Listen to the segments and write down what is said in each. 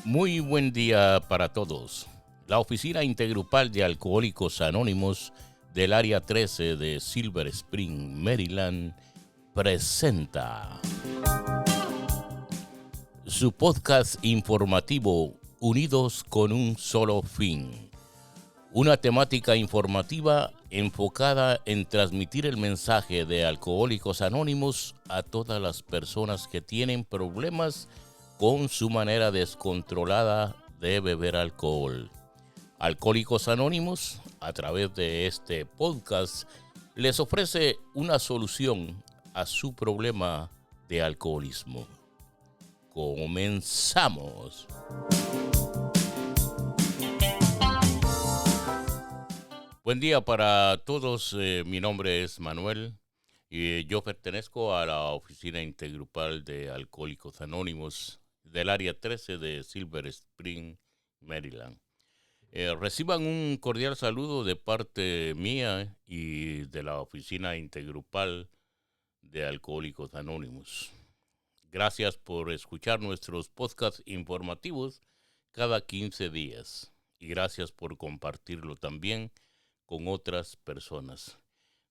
Muy buen día para todos. La Oficina Intergrupal de Alcohólicos Anónimos del Área 13 de Silver Spring, Maryland, presenta su podcast informativo Unidos con un solo fin. Una temática informativa enfocada en transmitir el mensaje de Alcohólicos Anónimos a todas las personas que tienen problemas con su manera descontrolada de beber alcohol. Alcohólicos Anónimos, a través de este podcast, les ofrece una solución a su problema de alcoholismo. Comenzamos. Buen día para todos. Mi nombre es Manuel y yo pertenezco a la Oficina Intergrupal de Alcohólicos Anónimos del Área 13 de Silver Spring, Maryland. Reciban un cordial saludo de parte mía y de la Oficina Intergrupal de Alcohólicos Anónimos. Gracias por escuchar nuestros podcasts informativos cada 15 días y gracias por compartirlo también con otras personas.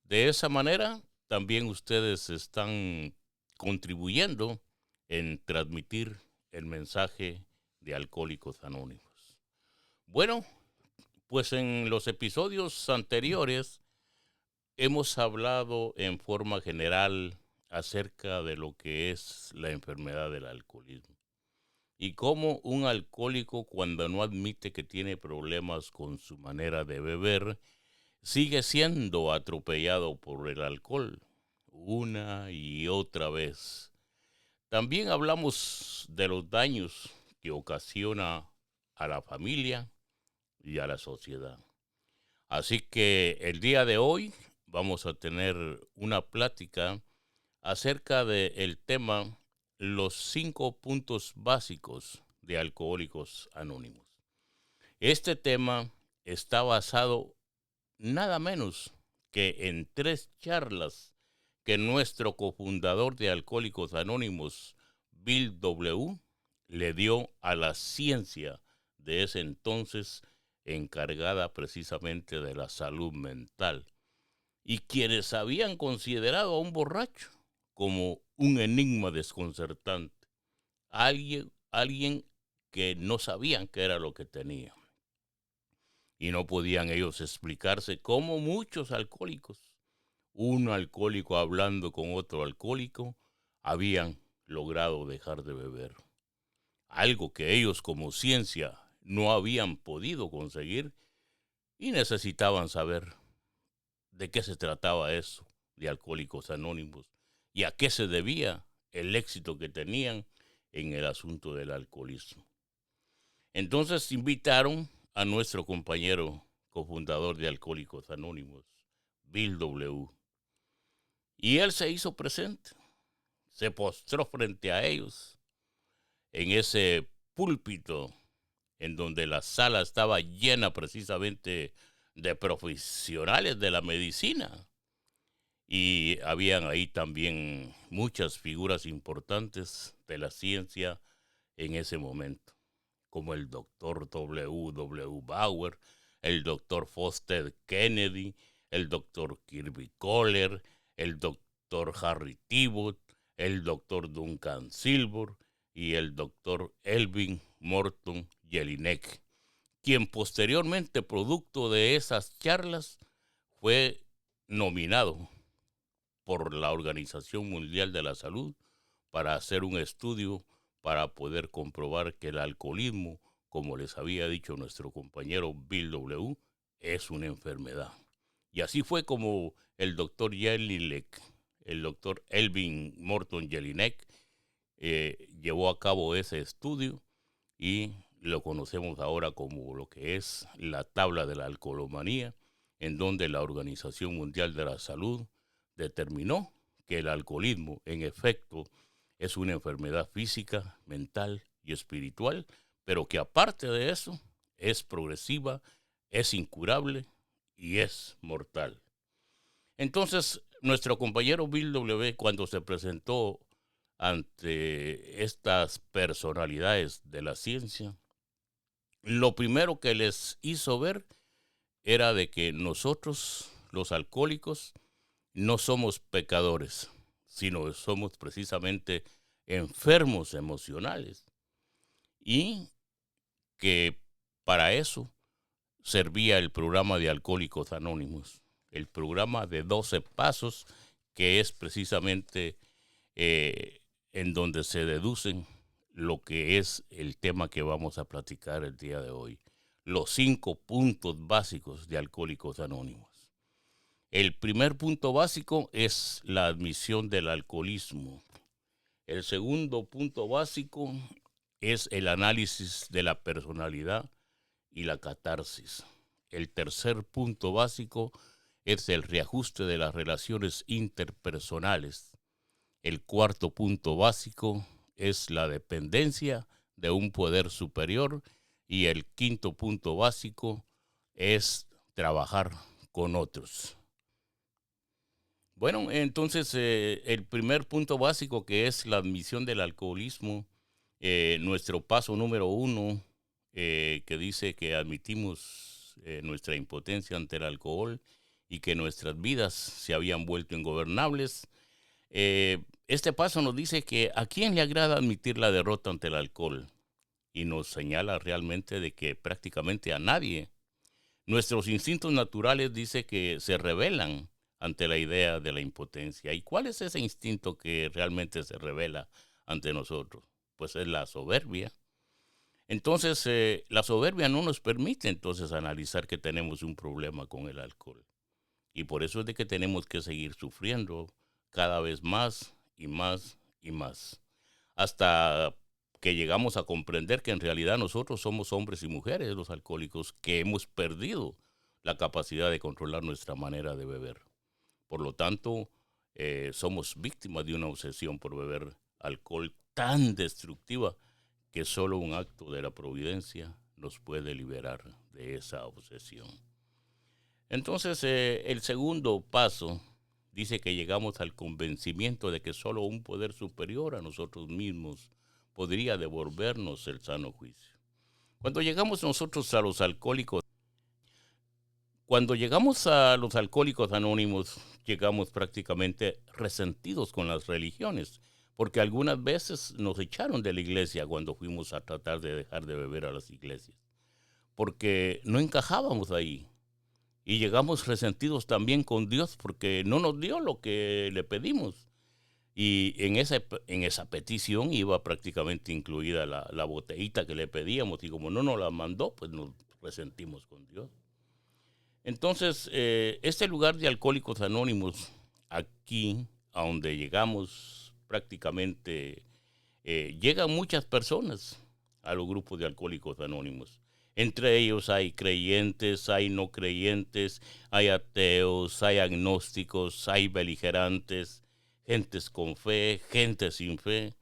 De esa manera, también ustedes están contribuyendo en transmitir el mensaje de Alcohólicos Anónimos. Bueno, pues en los episodios anteriores hemos hablado en forma general acerca de lo que es la enfermedad del alcoholismo y cómo un alcohólico, cuando no admite que tiene problemas con su manera de beber, sigue siendo atropellado por el alcohol una y otra vez. También hablamos de los daños que ocasiona a la familia y a la sociedad. Así que el día de hoy vamos a tener una plática acerca del tema los 5 puntos básicos de Alcohólicos Anónimos. Este tema está basado nada menos que en 3 charlas que nuestro cofundador de Alcohólicos Anónimos, Bill W., le dio a la ciencia de ese entonces encargada precisamente de la salud mental, y quienes habían considerado a un borracho como un enigma desconcertante, alguien que no sabían qué era lo que tenía. Y no podían ellos explicarse cómo muchos alcohólicos, un alcohólico hablando con otro alcohólico, habían logrado dejar de beber. Algo que ellos como ciencia no habían podido conseguir y necesitaban saber de qué se trataba eso de Alcohólicos Anónimos y a qué se debía el éxito que tenían en el asunto del alcoholismo. Entonces invitaron a nuestro compañero cofundador de Alcohólicos Anónimos, Bill W. Y él se hizo presente, se postró frente a ellos en ese púlpito en donde la sala estaba llena precisamente de profesionales de la medicina. Y habían ahí también muchas figuras importantes de la ciencia en ese momento, como el doctor W. Bauer, el doctor Foster Kennedy, el doctor Kirby Kohler, el doctor Harry Tiebout, el doctor Duncan Silver y el doctor Elvin Morton Jelinek, quien posteriormente, producto de esas charlas, fue nominado por la Organización Mundial de la Salud para hacer un estudio para poder comprobar que el alcoholismo, como les había dicho nuestro compañero Bill W., es una enfermedad. Y así fue como el doctor Jelinek, el doctor Elvin Morton Jelinek, llevó a cabo ese estudio y lo conocemos ahora como lo que es la tabla de la alcoholomanía, en donde la Organización Mundial de la Salud determinó que el alcoholismo, en efecto, es una enfermedad física, mental y espiritual, pero que aparte de eso es progresiva, es incurable y es mortal. Entonces, nuestro compañero Bill W., cuando se presentó ante estas personalidades de la ciencia, lo primero que les hizo ver era de que nosotros, los alcohólicos, no somos pecadores, sino somos precisamente enfermos emocionales y que para eso servía el programa de Alcohólicos Anónimos, el programa de 12 pasos que es precisamente en donde se deducen lo que es el tema que vamos a platicar el día de hoy, los 5 puntos básicos de Alcohólicos Anónimos. El primer punto básico es la admisión del alcoholismo. El segundo punto básico es el análisis de la personalidad y la catarsis. El tercer punto básico es el reajuste de las relaciones interpersonales. El cuarto punto básico es la dependencia de un poder superior. Y el quinto punto básico es trabajar con otros. Bueno, entonces el primer punto básico, que es la admisión del alcoholismo, nuestro paso número 1, que dice que admitimos nuestra impotencia ante el alcohol y que nuestras vidas se habían vuelto ingobernables. Este paso nos dice que a quién le agrada admitir la derrota ante el alcohol, y nos señala realmente de que prácticamente a nadie. Nuestros instintos naturales dice que se rebelan ante la idea de la impotencia. ¿Y cuál es ese instinto que realmente se revela ante nosotros? Pues es la soberbia. Entonces, la soberbia no nos permite entonces analizar que tenemos un problema con el alcohol. Y por eso es de que tenemos que seguir sufriendo cada vez más y más y más. Hasta que llegamos a comprender que en realidad nosotros somos hombres y mujeres, los alcohólicos, que hemos perdido la capacidad de controlar nuestra manera de beber. Por lo tanto, somos víctimas de una obsesión por beber alcohol tan destructiva que solo un acto de la providencia nos puede liberar de esa obsesión. Entonces, el segundo paso dice que llegamos al convencimiento de que solo un poder superior a nosotros mismos podría devolvernos el sano juicio. Cuando llegamos nosotros a los alcohólicos, Cuando llegamos a los alcohólicos anónimos, llegamos prácticamente resentidos con las religiones, porque algunas veces nos echaron de la iglesia cuando fuimos a tratar de dejar de beber a las iglesias, porque no encajábamos ahí. Y llegamos resentidos también con Dios porque no nos dio lo que le pedimos. Y en esa petición iba prácticamente incluida la botellita que le pedíamos, y como no nos la mandó, pues nos resentimos con Dios. Entonces, este lugar de Alcohólicos Anónimos, aquí a donde llegamos prácticamente, llegan muchas personas a los grupos de Alcohólicos Anónimos. Entre ellos hay creyentes, hay no creyentes, hay ateos, hay agnósticos, hay beligerantes, gentes con fe, gente sin fe.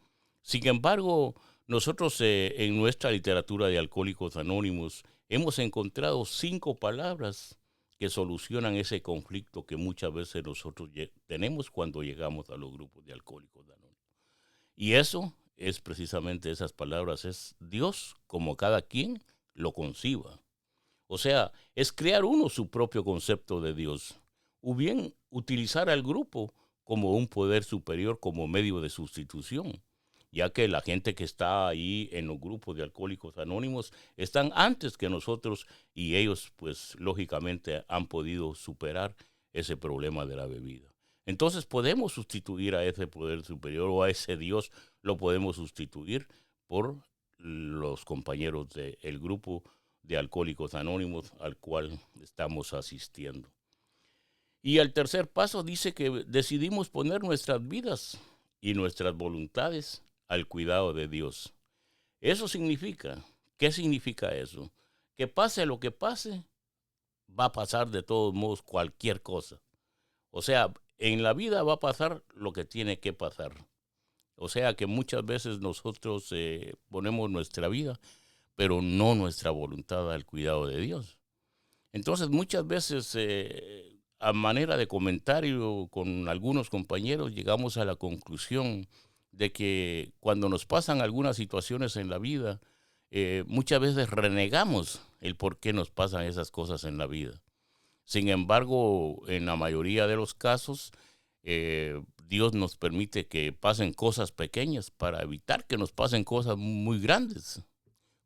Sin embargo, nosotros en nuestra literatura de Alcohólicos Anónimos hemos encontrado 5 palabras que solucionan ese conflicto que muchas veces nosotros tenemos cuando llegamos a los grupos de Alcohólicos Anónimos. Y eso es precisamente esas palabras, es Dios como cada quien lo conciba. O sea, es crear uno su propio concepto de Dios, o bien utilizar al grupo como un poder superior, como medio de sustitución, ya que la gente que está ahí en los grupos de Alcohólicos Anónimos están antes que nosotros, y ellos pues lógicamente han podido superar ese problema de la bebida. Entonces podemos sustituir a ese poder superior, o a ese Dios lo podemos sustituir por los compañeros del grupo de Alcohólicos Anónimos al cual estamos asistiendo. Y el tercer paso dice que decidimos poner nuestras vidas y nuestras voluntades al cuidado de Dios. Eso significa, ¿qué significa eso? Que pase lo que pase, va a pasar de todos modos cualquier cosa. O sea, en la vida va a pasar lo que tiene que pasar. O sea que muchas veces nosotros ponemos nuestra vida, pero no nuestra voluntad al cuidado de Dios. Entonces muchas veces, a manera de comentario con algunos compañeros, llegamos a la conclusión de que cuando nos pasan algunas situaciones en la vida, muchas veces renegamos el por qué nos pasan esas cosas en la vida. Sin embargo, en la mayoría de los casos, Dios nos permite que pasen cosas pequeñas para evitar que nos pasen cosas muy grandes.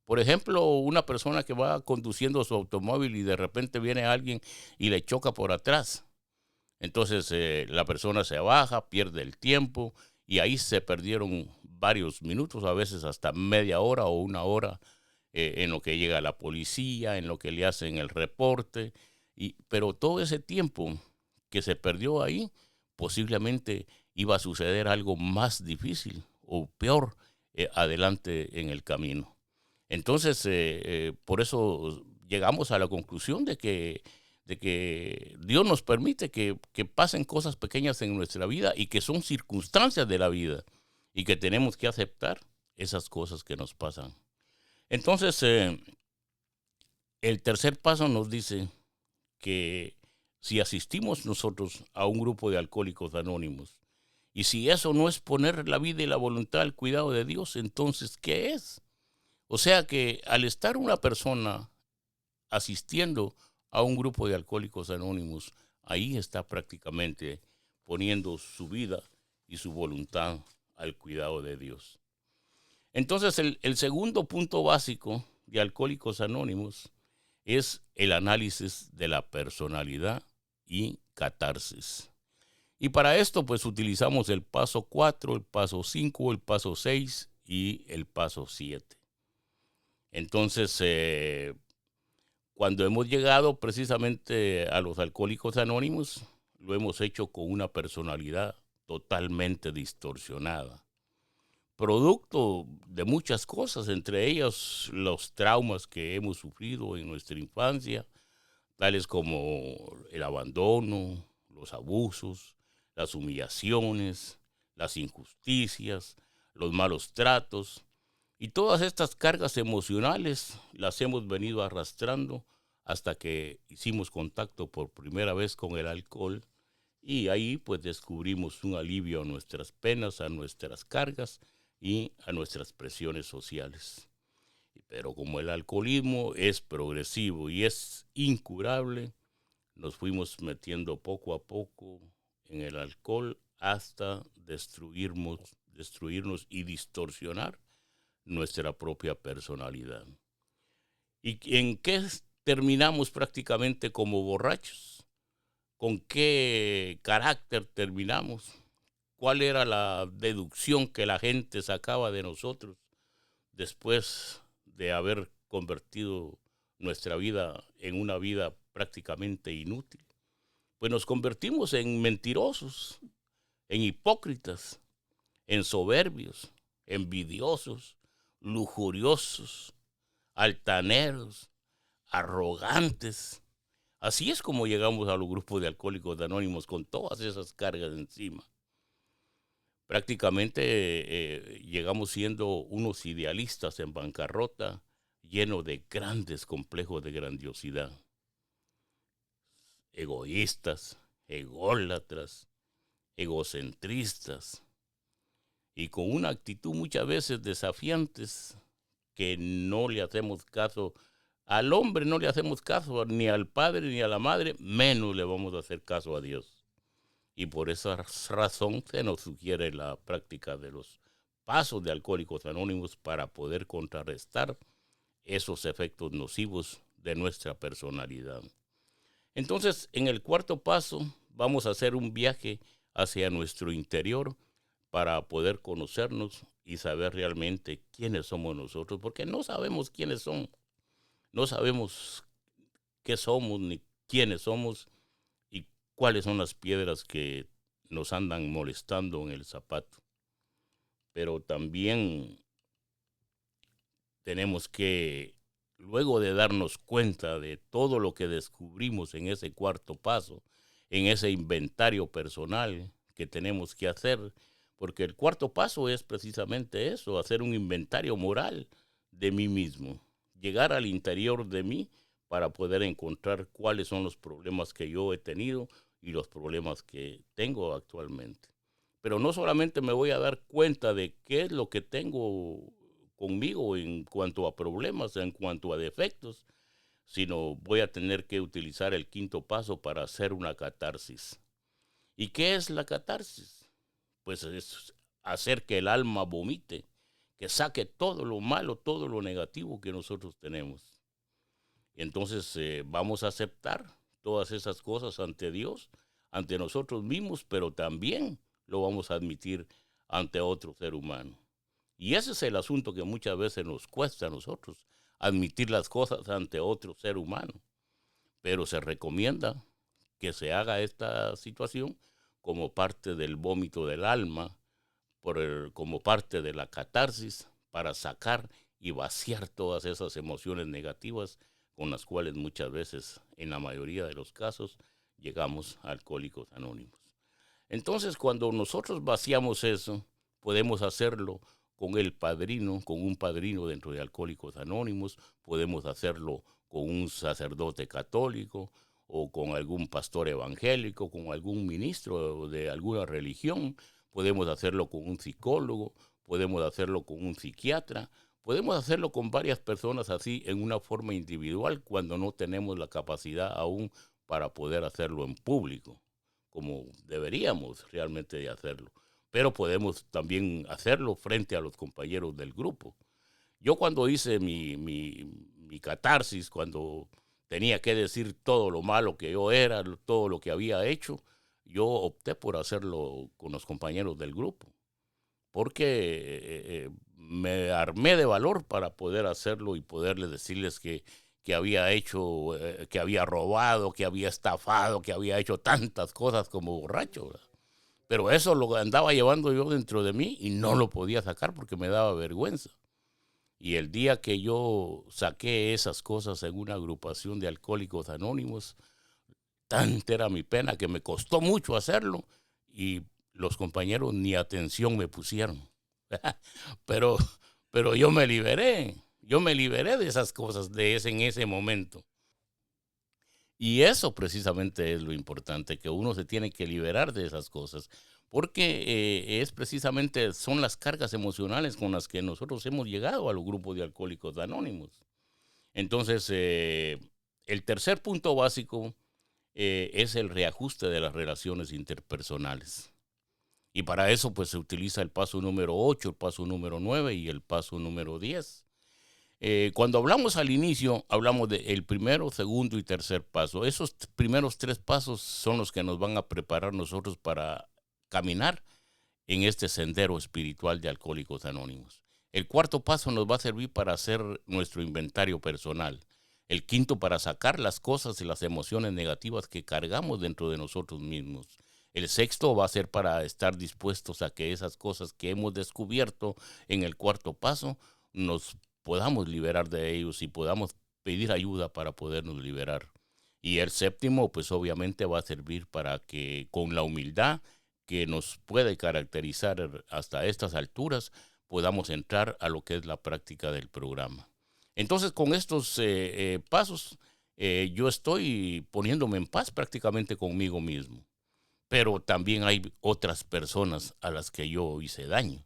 Por ejemplo, una persona que va conduciendo su automóvil y de repente viene alguien y le choca por atrás. Entonces la persona se baja, pierde el tiempo y ahí se perdieron varios minutos, a veces hasta media hora o una hora en lo que llega la policía, en lo que le hacen el reporte. Pero todo ese tiempo que se perdió ahí, posiblemente iba a suceder algo más difícil o peor adelante en el camino. Entonces, por eso llegamos a la conclusión de que Dios nos permite que pasen cosas pequeñas en nuestra vida y que son circunstancias de la vida y que tenemos que aceptar esas cosas que nos pasan. Entonces, el tercer paso nos dice que si asistimos nosotros a un grupo de alcohólicos anónimos y si eso no es poner la vida y la voluntad al cuidado de Dios, entonces, ¿qué es? O sea que al estar una persona asistiendo a un grupo de alcohólicos anónimos, ahí está prácticamente poniendo su vida y su voluntad al cuidado de Dios. Entonces, el segundo punto básico de Alcohólicos Anónimos es el análisis de la personalidad y catarsis. Y para esto, pues utilizamos el paso 4, el paso 5, el paso 6 y el paso 7. Entonces, cuando hemos llegado precisamente a los Alcohólicos Anónimos, lo hemos hecho con una personalidad totalmente distorsionada, producto de muchas cosas, entre ellas los traumas que hemos sufrido en nuestra infancia, tales como el abandono, los abusos, las humillaciones, las injusticias, los malos tratos. Y todas estas cargas emocionales las hemos venido arrastrando hasta que hicimos contacto por primera vez con el alcohol y ahí pues descubrimos un alivio a nuestras penas, a nuestras cargas y a nuestras presiones sociales. Pero como el alcoholismo es progresivo y es incurable, nos fuimos metiendo poco a poco en el alcohol hasta destruirnos y distorsionar nuestra propia personalidad. ¿Y en qué terminamos prácticamente como borrachos? ¿Con qué carácter terminamos? ¿Cuál era la deducción que la gente sacaba de nosotros después de haber convertido nuestra vida en una vida prácticamente inútil? Pues nos convertimos en mentirosos, en hipócritas, en soberbios, envidiosos, lujuriosos, altaneros, arrogantes. Así es como llegamos a los grupos de alcohólicos anónimos con todas esas cargas encima. Prácticamente llegamos siendo unos idealistas en bancarrota, llenos de grandes complejos de grandiosidad. Egoístas, ególatras, egocentristas y con una actitud muchas veces desafiantes que no le hacemos caso al hombre, no le hacemos caso ni al padre ni a la madre, menos le vamos a hacer caso a Dios. Y por esa razón se nos sugiere la práctica de los pasos de Alcohólicos Anónimos para poder contrarrestar esos efectos nocivos de nuestra personalidad. Entonces, en el cuarto paso, vamos a hacer un viaje hacia nuestro interior para poder conocernos y saber realmente quiénes somos nosotros, porque no sabemos quiénes son, no sabemos qué somos ni quiénes somos y cuáles son las piedras que nos andan molestando en el zapato. Pero también tenemos que, luego de darnos cuenta de todo lo que descubrimos en ese cuarto paso, en ese inventario personal que tenemos que hacer, porque el cuarto paso es precisamente eso, hacer un inventario moral de mí mismo, llegar al interior de mí para poder encontrar cuáles son los problemas que yo he tenido y los problemas que tengo actualmente. pero no solamente me voy a dar cuenta de qué es lo que tengo conmigo en cuanto a problemas, en cuanto a defectos, sino voy a tener que utilizar el quinto paso para hacer una catarsis. ¿Y qué es la catarsis? Pues es hacer que el alma vomite, que saque todo lo malo, todo lo negativo que nosotros tenemos. Entonces vamos a aceptar todas esas cosas ante Dios, ante nosotros mismos, pero también lo vamos a admitir ante otro ser humano. Y ese es el asunto que muchas veces nos cuesta a nosotros, admitir las cosas ante otro ser humano. Pero se recomienda que se haga esta situación como parte del vómito del alma, como parte de la catarsis, para sacar y vaciar todas esas emociones negativas con las cuales muchas veces, en la mayoría de los casos, llegamos a Alcohólicos Anónimos. Entonces, cuando nosotros vaciamos eso, podemos hacerlo con el padrino, con un padrino dentro de Alcohólicos Anónimos, podemos hacerlo con un sacerdote católico o con algún pastor evangélico, con algún ministro de alguna religión, podemos hacerlo con un psicólogo, podemos hacerlo con un psiquiatra, podemos hacerlo con varias personas así en una forma individual cuando no tenemos la capacidad aún para poder hacerlo en público, como deberíamos realmente de hacerlo. Pero podemos también hacerlo frente a los compañeros del grupo. Yo cuando hice mi catarsis, cuando tenía que decir todo lo malo que yo era, todo lo que había hecho, yo opté por hacerlo con los compañeros del grupo, porque me armé de valor para poder hacerlo y poderles decirles que había hecho, que había robado, que había estafado, que había hecho tantas cosas como borracho, ¿verdad? Pero eso lo andaba llevando yo dentro de mí y no lo podía sacar porque me daba vergüenza. Y el día que yo saqué esas cosas en una agrupación de alcohólicos anónimos, tanta era mi pena que me costó mucho hacerlo y los compañeros ni atención me pusieron. pero, pero yo me liberé de esas cosas en ese momento. Y eso precisamente es lo importante, que uno se tiene que liberar de esas cosas, porque es precisamente, son las cargas emocionales con las que nosotros hemos llegado a los grupos de alcohólicos anónimos. Entonces, el tercer punto básico es el reajuste de las relaciones interpersonales. Y para eso pues se utiliza el paso número 8, el paso número 9 y el paso número 10. Cuando hablamos al inicio, hablamos del primero, segundo y tercer paso. Esos primeros tres pasos son los que nos van a preparar nosotros para caminar en este sendero espiritual de Alcohólicos Anónimos. El cuarto paso nos va a servir para hacer nuestro inventario personal. El quinto para sacar las cosas y las emociones negativas que cargamos dentro de nosotros mismos. El sexto va a ser para estar dispuestos a que esas cosas que hemos descubierto en el cuarto paso nos podamos liberar de ellos y podamos pedir ayuda para podernos liberar. Y el séptimo, pues obviamente va a servir para que con la humildad que nos puede caracterizar hasta estas alturas, podamos entrar a lo que es la práctica del programa. Entonces, con estos pasos, yo estoy poniéndome en paz prácticamente conmigo mismo. Pero también hay otras personas a las que yo hice daño.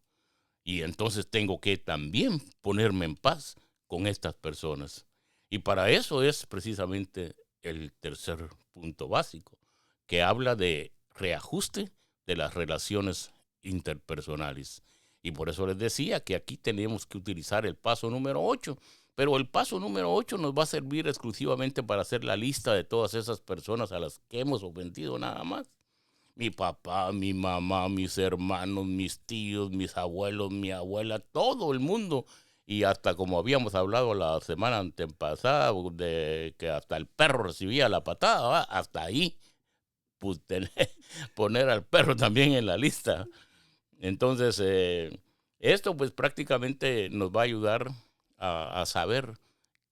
Y entonces tengo que también ponerme en paz con estas personas. Y para eso es precisamente el tercer punto básico, que habla de reajuste de las relaciones interpersonales. Y por eso les decía que aquí tenemos que utilizar el paso número 8. Pero el paso número 8 nos va a servir exclusivamente para hacer la lista de todas esas personas a las que hemos ofendido nada más. Mi papá, mi mamá, mis hermanos, mis tíos, mis abuelos, mi abuela, todo el mundo. Y hasta como habíamos hablado la semana antepasada, de que hasta el perro recibía la patada, ¿va? Hasta ahí pues, poner al perro también en la lista. Entonces, esto pues prácticamente nos va a ayudar a saber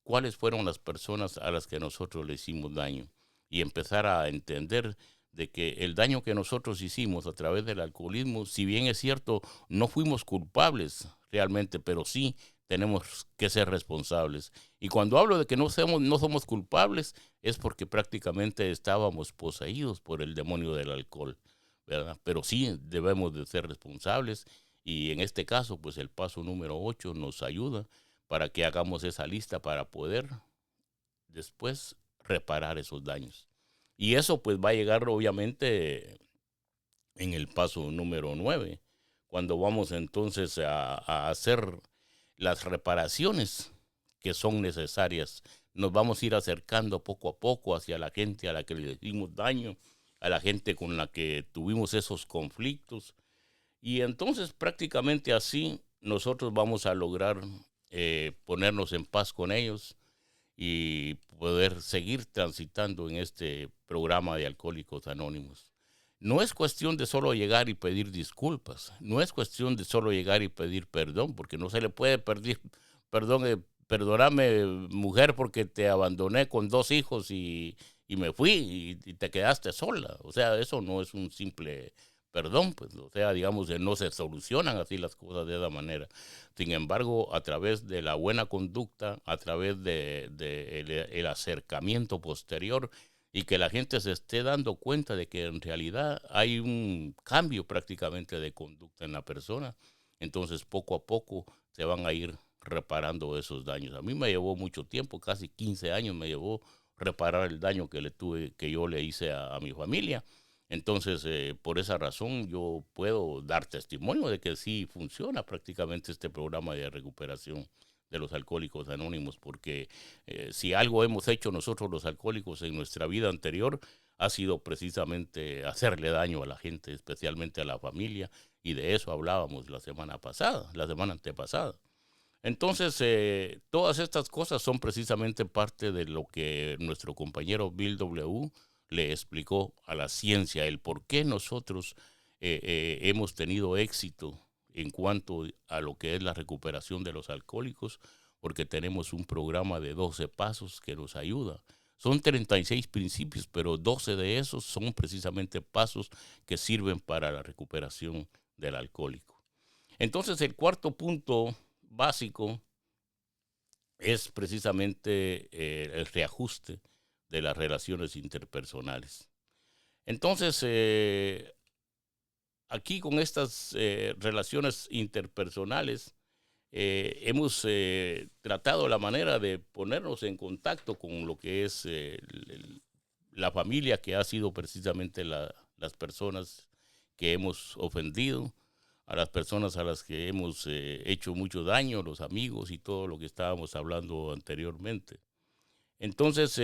cuáles fueron las personas a las que nosotros le hicimos daño y empezar a entender de que el daño que nosotros hicimos a través del alcoholismo, si bien es cierto, no fuimos culpables realmente, pero sí tenemos que ser responsables. Y cuando hablo de que no somos culpables, es porque prácticamente estábamos poseídos por el demonio del alcohol, ¿verdad? Pero sí debemos de ser responsables y en este caso, pues el paso número 8 nos ayuda para que hagamos esa lista para poder después reparar esos daños. Y eso pues va a llegar obviamente en el paso número 9 cuando vamos entonces a hacer las reparaciones que son necesarias. Nos vamos a ir acercando poco a poco hacia la gente a la que le dimos daño, a la gente con la que tuvimos esos conflictos. Y entonces prácticamente así nosotros vamos a lograr ponernos en paz con ellos y poder seguir transitando en este programa de Alcohólicos Anónimos. No es cuestión de solo llegar y pedir disculpas, no es cuestión de solo llegar y pedir perdón, porque no se le puede pedir perdón, perdóname mujer porque te abandoné con 2 hijos y me fui y te quedaste sola. O sea, eso no es un simple perdón, pues, o sea, digamos, no se solucionan así las cosas de esa manera. Sin embargo, a través de la buena conducta, a través de el acercamiento posterior y que la gente se esté dando cuenta de que en realidad hay un cambio prácticamente de conducta en la persona, entonces poco a poco se van a ir reparando esos daños. A mí me llevó mucho tiempo, casi 15 años me llevó reparar el daño que yo le hice a mi familia. Entonces, por esa razón, yo puedo dar testimonio de que sí funciona prácticamente este programa de recuperación de los alcohólicos anónimos, porque si algo hemos hecho nosotros los alcohólicos en nuestra vida anterior, ha sido precisamente hacerle daño a la gente, especialmente a la familia, y de eso hablábamos la semana pasada, la semana antepasada. Entonces, todas estas cosas son precisamente parte de lo que nuestro compañero Bill W. le explicó a la ciencia, el por qué nosotros hemos tenido éxito en cuanto a lo que es la recuperación de los alcohólicos, porque tenemos un programa de 12 pasos que nos ayuda. Son 36 principios, pero 12 de esos son precisamente pasos que sirven para la recuperación del alcohólico. Entonces, el cuarto punto básico es precisamente el reajuste de las relaciones interpersonales. Entonces, aquí con estas relaciones interpersonales, hemos tratado la manera de ponernos en contacto con lo que es la familia, que ha sido precisamente las personas que hemos ofendido, a las personas a las que hemos hecho mucho daño, los amigos y todo lo que estábamos hablando anteriormente. Entonces,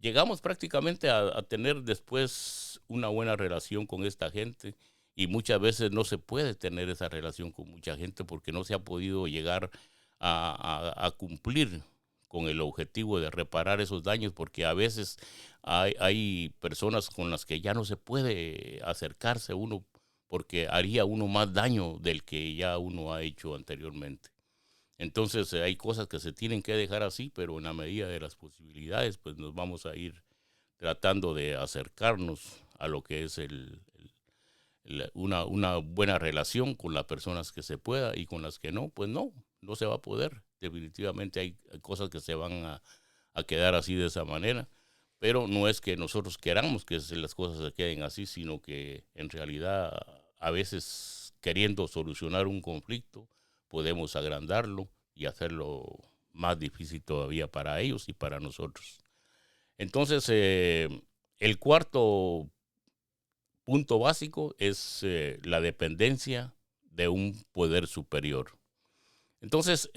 llegamos prácticamente a tener después una buena relación con esta gente y muchas veces no se puede tener esa relación con mucha gente porque no se ha podido llegar a cumplir con el objetivo de reparar esos daños, porque a veces hay personas con las que ya no se puede acercarse uno porque haría uno más daño del que ya uno ha hecho anteriormente. Entonces hay cosas que se tienen que dejar así, pero en la medida de las posibilidades, pues nos vamos a ir tratando de acercarnos a lo que es una buena relación con las personas que se pueda y con las que no, pues no se va a poder. Definitivamente hay cosas que se van a quedar así de esa manera, pero no es que nosotros queramos que las cosas se queden así, sino que en realidad a veces queriendo solucionar un conflicto podemos agrandarlo y hacerlo más difícil todavía para ellos y para nosotros. Entonces, el cuarto punto básico es la dependencia de un poder superior. Entonces,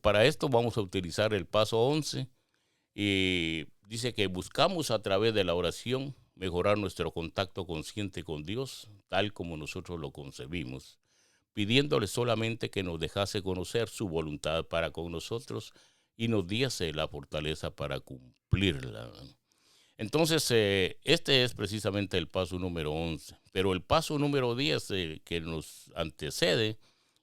para esto vamos a utilizar el paso 11 y dice que buscamos a través de la oración mejorar nuestro contacto consciente con Dios, tal como nosotros lo concebimos, pidiéndole solamente que nos dejase conocer su voluntad para con nosotros y nos diese la fortaleza para cumplirla. Entonces, este es precisamente el paso número 11. Pero el paso número 10 que nos antecede,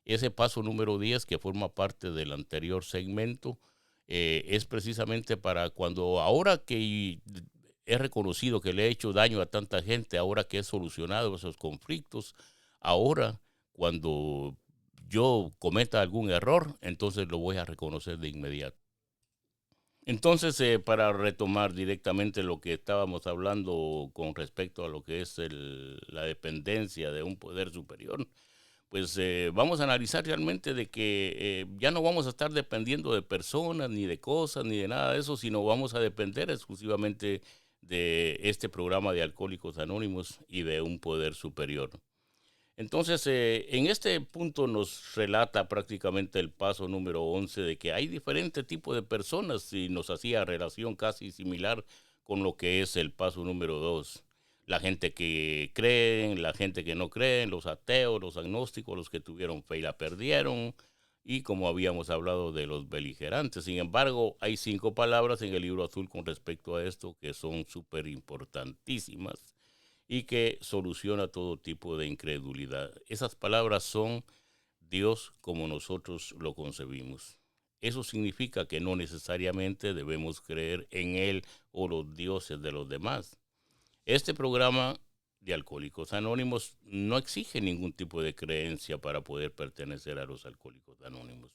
ese paso número 10 que forma parte del anterior segmento, es precisamente para cuando ahora que he reconocido que le he hecho daño a tanta gente, ahora que he solucionado esos conflictos, ahora cuando yo cometa algún error, entonces lo voy a reconocer de inmediato. Entonces, para retomar directamente lo que estábamos hablando con respecto a lo que es la dependencia de un poder superior, pues vamos a analizar realmente de que ya no vamos a estar dependiendo de personas, ni de cosas, ni de nada de eso, sino vamos a depender exclusivamente de este programa de Alcohólicos Anónimos y de un poder superior. Entonces, en este punto nos relata prácticamente el paso número 11 de que hay diferentes tipos de personas y nos hacía relación casi similar con lo que es el paso número 2. La gente que cree, la gente que no cree, los ateos, los agnósticos, los que tuvieron fe y la perdieron, y como habíamos hablado de los beligerantes. Sin embargo, hay 5 palabras en el libro azul con respecto a esto que son súper importantísimas y que soluciona todo tipo de incredulidad. Esas palabras son Dios como nosotros lo concebimos. Eso significa que no necesariamente debemos creer en Él o los dioses de los demás. Este programa de Alcohólicos Anónimos no exige ningún tipo de creencia para poder pertenecer a los Alcohólicos Anónimos.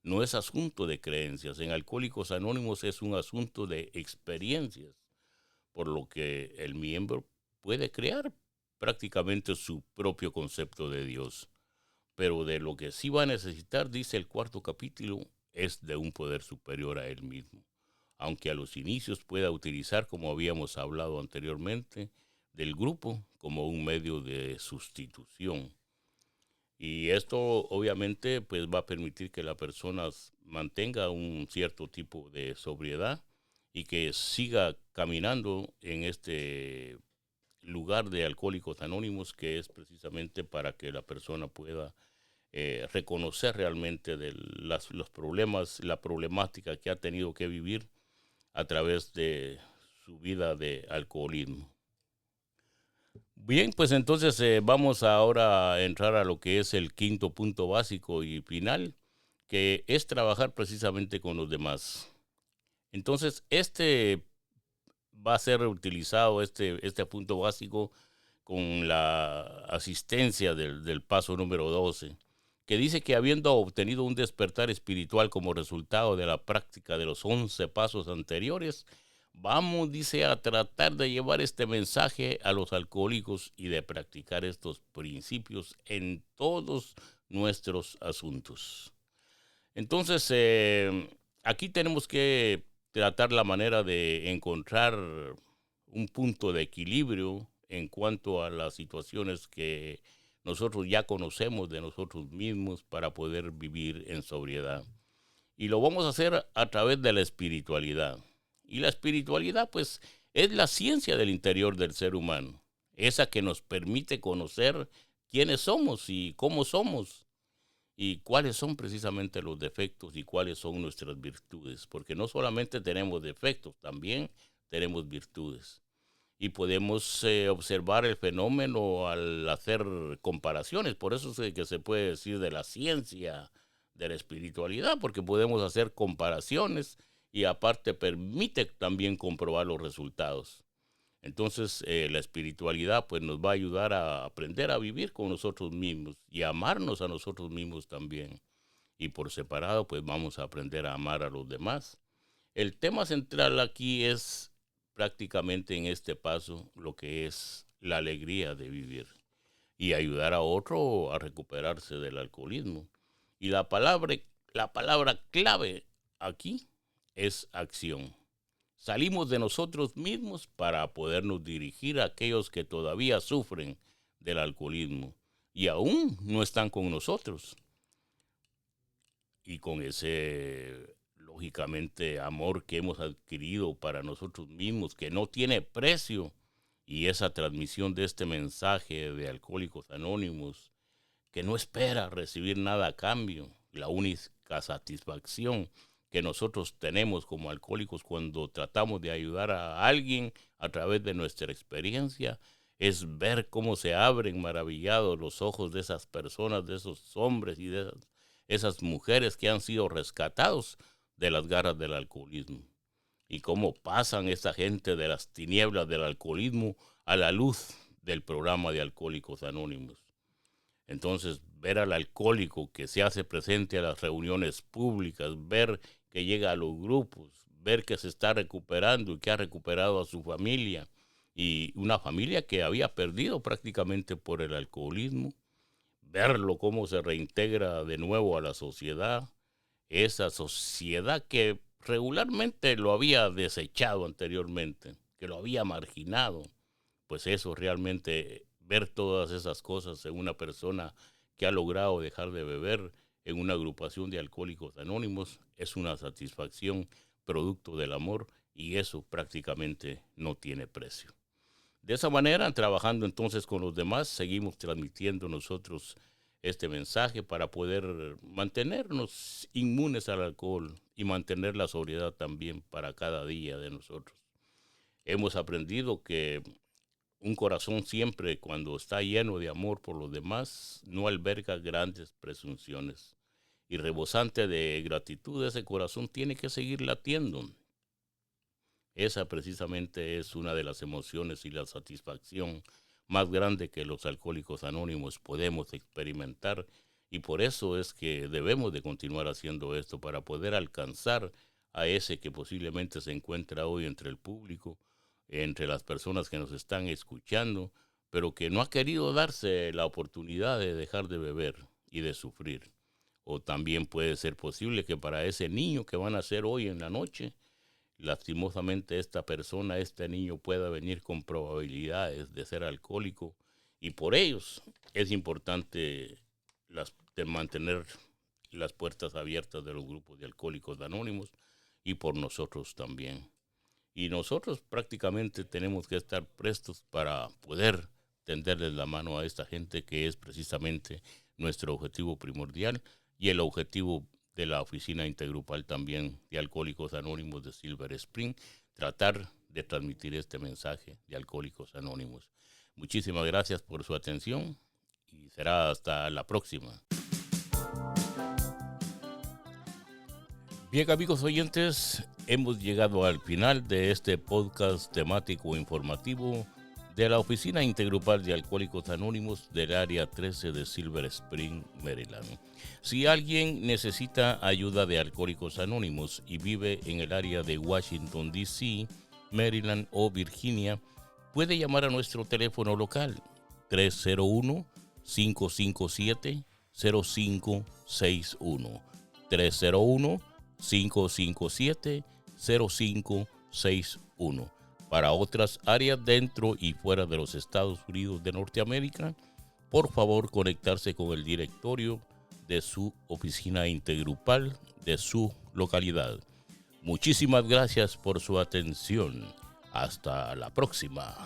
No es asunto de creencias. En Alcohólicos Anónimos es un asunto de experiencias, por lo que el miembro puede crear prácticamente su propio concepto de Dios. Pero de lo que sí va a necesitar, dice el 4º capítulo, es de un poder superior a él mismo. Aunque a los inicios pueda utilizar, como habíamos hablado anteriormente, del grupo como un medio de sustitución. Y esto obviamente pues va a permitir que la persona mantenga un cierto tipo de sobriedad y que siga caminando en este lugar de Alcohólicos Anónimos, que es precisamente para que la persona pueda reconocer realmente los problemas, la problemática que ha tenido que vivir a través de su vida de alcoholismo. Bien, pues entonces vamos ahora a entrar a lo que es el 5º punto básico y final, que es trabajar precisamente con los demás. Entonces, este va a ser utilizado, este punto básico, con la asistencia del paso número 12, que dice que habiendo obtenido un despertar espiritual como resultado de la práctica de los 11 pasos anteriores, vamos, dice, a tratar de llevar este mensaje a los alcohólicos y de practicar estos principios en todos nuestros asuntos. Entonces, aquí tenemos que tratar la manera de encontrar un punto de equilibrio en cuanto a las situaciones que nosotros ya conocemos de nosotros mismos para poder vivir en sobriedad. Y lo vamos a hacer a través de la espiritualidad. Y la espiritualidad, pues, es la ciencia del interior del ser humano, esa que nos permite conocer quiénes somos y cómo somos y cuáles son precisamente los defectos y cuáles son nuestras virtudes, porque no solamente tenemos defectos, también tenemos virtudes. Y podemos observar el fenómeno al hacer comparaciones, por eso es que se puede decir de la ciencia de la espiritualidad, porque podemos hacer comparaciones y aparte permite también comprobar los resultados. Entonces, la espiritualidad pues nos va a ayudar a aprender a vivir con nosotros mismos y a amarnos a nosotros mismos también. Y por separado pues vamos a aprender a amar a los demás. El tema central aquí es prácticamente en este paso lo que es la alegría de vivir y ayudar a otro a recuperarse del alcoholismo. Y la palabra clave aquí es acción. Salimos de nosotros mismos para podernos dirigir a aquellos que todavía sufren del alcoholismo y aún no están con nosotros. Y con ese, lógicamente, amor que hemos adquirido para nosotros mismos, que no tiene precio, y esa transmisión de este mensaje de Alcohólicos Anónimos, que no espera recibir nada a cambio, la única satisfacción que nosotros tenemos como alcohólicos cuando tratamos de ayudar a alguien a través de nuestra experiencia es ver cómo se abren maravillados los ojos de esas personas, de esos hombres y de esas mujeres que han sido rescatados de las garras del alcoholismo y cómo pasan esa gente de las tinieblas del alcoholismo a la luz del programa de Alcohólicos Anónimos. Entonces, ver al alcohólico que se hace presente a las reuniones públicas, ver que llega a los grupos, ver que se está recuperando y que ha recuperado a su familia, y una familia que había perdido prácticamente por el alcoholismo, verlo cómo se reintegra de nuevo a la sociedad, esa sociedad que regularmente lo había desechado anteriormente, que lo había marginado. Pues eso realmente, ver todas esas cosas en una persona que ha logrado dejar de beber en una agrupación de alcohólicos anónimos, es una satisfacción producto del amor, y eso prácticamente no tiene precio. De esa manera, trabajando entonces con los demás, seguimos transmitiendo nosotros este mensaje para poder mantenernos inmunes al alcohol y mantener la sobriedad también para cada día de nosotros. Hemos aprendido que un corazón siempre, cuando está lleno de amor por los demás, no alberga grandes presunciones. Y rebosante de gratitud, ese corazón tiene que seguir latiendo. Esa precisamente es una de las emociones y la satisfacción más grande que los alcohólicos anónimos podemos experimentar, y por eso es que debemos de continuar haciendo esto para poder alcanzar a ese que posiblemente se encuentra hoy entre el público, entre las personas que nos están escuchando, pero que no ha querido darse la oportunidad de dejar de beber y de sufrir. O también puede ser posible que para ese niño que van a nacer hoy en la noche, lastimosamente esta persona, este niño, pueda venir con probabilidades de ser alcohólico, y por ellos es importante mantener las puertas abiertas de los grupos de alcohólicos anónimos, y por nosotros también. Y nosotros prácticamente tenemos que estar prestos para poder tenderles la mano a esta gente, que es precisamente nuestro objetivo primordial y el objetivo de la oficina intergrupal también de Alcohólicos Anónimos de Silver Spring, tratar de transmitir este mensaje de Alcohólicos Anónimos. Muchísimas gracias por su atención y será hasta la próxima. Bien, amigos oyentes, hemos llegado al final de este podcast temático informativo de la Oficina Intergrupal de Alcohólicos Anónimos del Área 13 de Silver Spring, Maryland. Si alguien necesita ayuda de Alcohólicos Anónimos y vive en el área de Washington, D.C., Maryland o Virginia, puede llamar a nuestro teléfono local 301-557-0561. 301-557-0561. Para otras áreas dentro y fuera de los Estados Unidos de Norteamérica, por favor conectarse con el directorio de su oficina intergrupal de su localidad. Muchísimas gracias por su atención. Hasta la próxima.